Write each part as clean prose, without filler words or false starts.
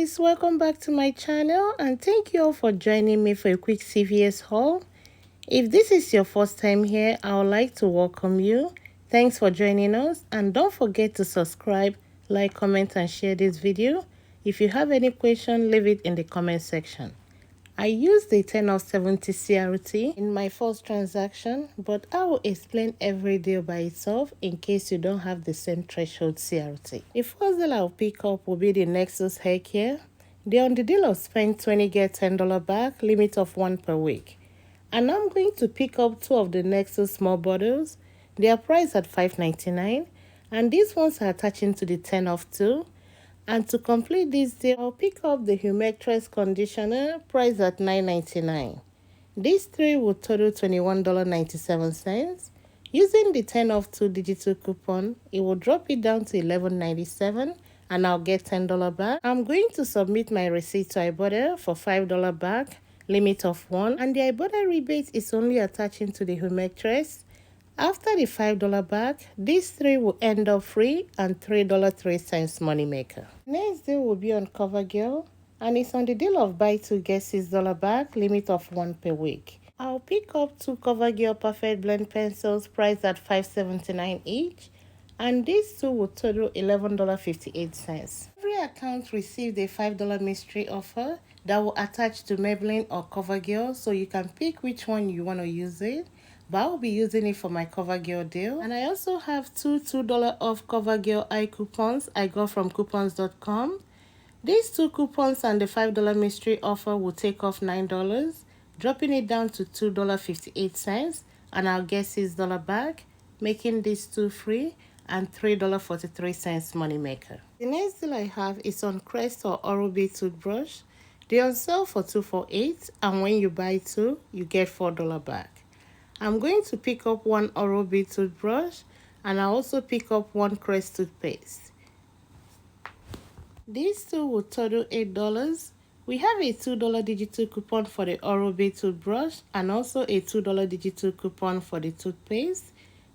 guys, welcome back to my channel and thank you all for joining me for a quick CVS haul. If this is your first time here, I would like to welcome you. Thanks for joining us and don't forget to subscribe, like, comment and share this video. If you have any question, leave it in the comment section. I used the 10 of 70 CRT in my first transaction, but I will explain every deal by itself in case you don't have the same threshold CRT. The first deal I'll pick up will be the Nexus hair care. They're on the deal of spend 20 get $10 back, limit of 1 per week. And I'm going to pick up 2 of the Nexus small bottles. They are priced at $5.99 and these ones are attaching to the 10 of 2. And to complete this deal, I'll pick up the Humectress conditioner priced at $9.99. These 3 will total $21.97. Using the 10 off 2 digital coupon, it will drop it down to $11.97 and I'll get $10 back. I'm going to submit my receipt to Ibotta for $5 back, limit of 1. And the Ibotta rebate is only attaching to the Humectress. After the $5 back, these 3 will end up free and $3.03 moneymaker. Next deal will be on CoverGirl and it's on the deal of buy 2 get $6 back, limit of 1 per week. I'll pick up 2 CoverGirl Perfect Blend pencils priced at $5.79 each and these 2 will total $11.58. Every account received a $5 mystery offer that will attach to Maybelline or CoverGirl, so you can pick which one you want to use it. But I'll be using it for my CoverGirl deal. And I also have 2 $2 off CoverGirl eye coupons I got from coupons.com. These 2 coupons and the $5 mystery offer will take off $9, dropping it down to $2.58 and I'll get $6 back, making these 2 free and $3.43 moneymaker. The next deal I have is on Crest or Oral-B toothbrush. They're on sale for $2 for $8 and when you buy 2, you get $4 back. I'm going to pick up 1 Oral-B toothbrush and I also pick up 1 Crest toothpaste. These 2 will total $8. We have a $2 digital coupon for the Oral-B toothbrush and also a $2 digital coupon for the toothpaste.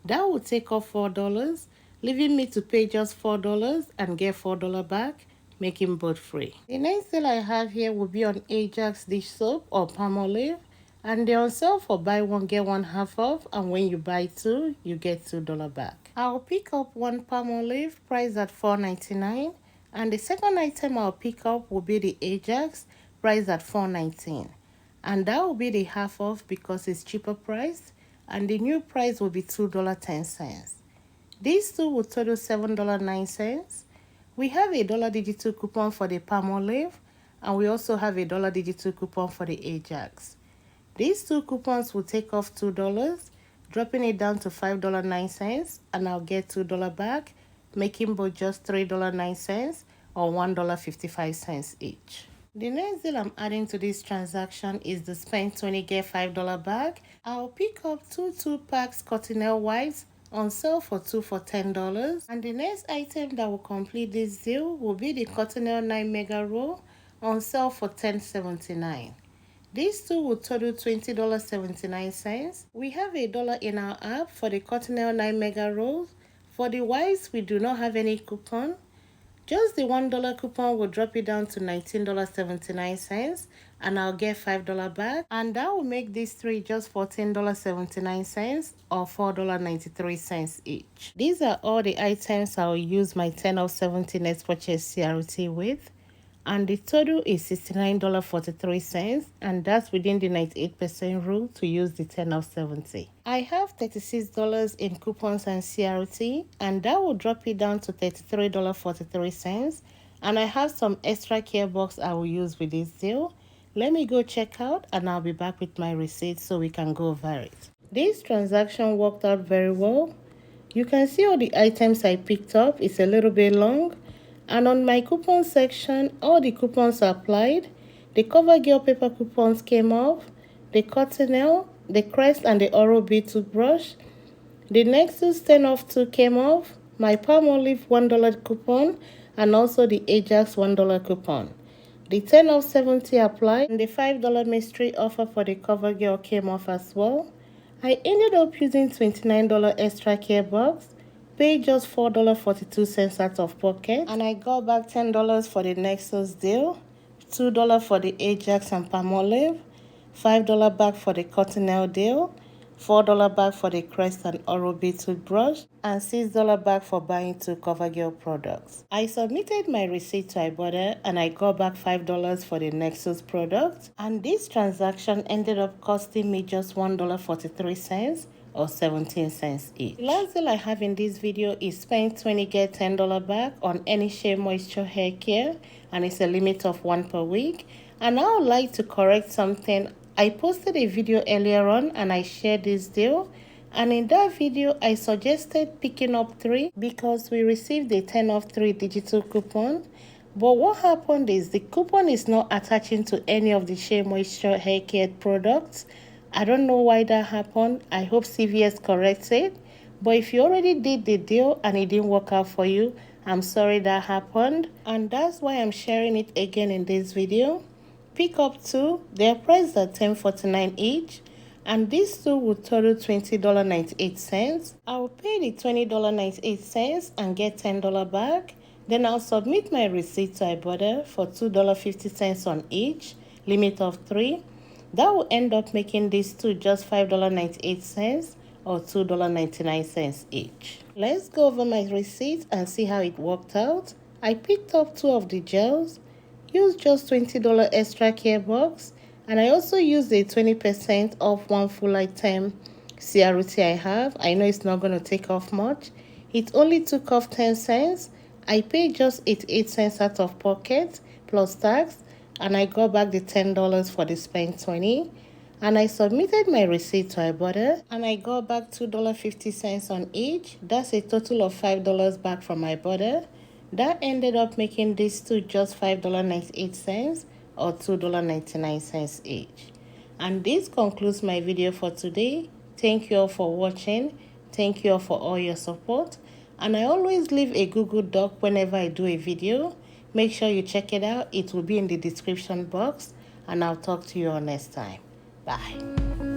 That will take off $4, leaving me to pay just $4 and get $4 back, making both free. The next deal I have here will be on Ajax dish soap or Palmolive. And they're on sale for buy 1 get 1 half off and when you buy 2 you get $2 back. I'll pick up 1 Palmolive priced at $4.99 and the second item I'll pick up will be the Ajax priced at $4.19 and that will be the half off because it's cheaper priced and the new price will be $2.10. These 2 will total $7.09. We have a $1 digital coupon for the Palmolive and we also have a $1 digital coupon for the Ajax. These 2 coupons will take off $2, dropping it down to $5.09 and I'll get $2 back, making both just $3.09 or $1.55 each. The next deal I'm adding to this transaction is the spend 20 get $5 back. I'll pick up 2 2-packs Cottonelle wipes on sale for 2 for $10. And the next item that will complete this deal will be the Cottonelle 9 mega roll on sale for $10.79. These 2 will total $20.79. We have $1 in our app for the Cottonelle 9 mega rolls. For the wipes, we do not have any coupon. Just the $1 coupon will drop it down to $19.79 and I'll get $5 back. And that will make these 3 just $14.79 or $4.93 each. These are all the items I'll use my 10 of 70 next purchase CRT with. And the total is $69.43 and that's within the 98% rule to use the 10 of 70. I have $36 in coupons and CRT and that will drop it down to $33.43 and I have some extra care box I will use with this deal. Let me go check out and I'll be back with my receipt so we can go over it. This transaction worked out very well. You can see all the items I picked up. It's a little bit long. And on my coupon section, all the coupons are applied. The CoverGirl paper coupons came off, the Cottonelle, the Crest and the Oral-B toothbrush. The Nexus 10 off 2 came off, my Palmolive $1 coupon, and also the Ajax $1 coupon. The 10 off 70 applied, and the $5 mystery offer for the CoverGirl came off as well. I ended up using $29 extra care box, paid just $4.42 out of pocket, and I got back $10 for the Nexus deal, $2 for the Ajax and Palmolive, $5 back for the Cottonelle deal, $4 back for the Crest and Rebate toothbrush, and $6 back for buying 2 CoverGirl products. I submitted my receipt to Ibotta and I got back $5 for the Nexus product, and this transaction ended up costing me just $1.43 or 17 cents each. The last deal I have in this video is spend 20 get $10 back on any Shea Moisture hair care, and it's a limit of 1 per week. And I would like to correct something. I posted a video earlier on and I shared this deal, and in that video I suggested picking up 3 because we received a 10 off 3 digital coupon. But what happened is the coupon is not attaching to any of the Shea Moisture hair care products. I don't know why that happened. I hope CVS corrects it. But if you already did the deal and it didn't work out for you, I'm sorry that happened, and that's why I'm sharing it again in this video. Pick up 2, they're priced at $10.49 each, and these 2 will total $20.98. I will pay the $20.98 and get $10 back. Then I'll submit my receipt to Ibotta for $2.50 on each, limit of 3. That will end up making these 2 just $5.98 or $2.99 each. Let's go over my receipt and see how it worked out. I picked up 2 of the gels, used just $20 extra care box, and I also used a 20% off 1 full item CRT I have. I know it's not going to take off much. It only took off 10 cents. I paid just 88 cents out of pocket plus tax, and I got back the $10 for the spent 20. And I submitted my receipt to Ibotta and I got back $2.50 on each. That's a total of $5 back from Ibotta. That ended up making these 2 just $5.98 or $2.99 each. And this concludes my video for today. Thank you all for watching. Thank you all for all your support. And I always leave a Google Doc whenever I do a video. Make sure you check it out. It will be in the description box. And I'll talk to you all next time. Bye.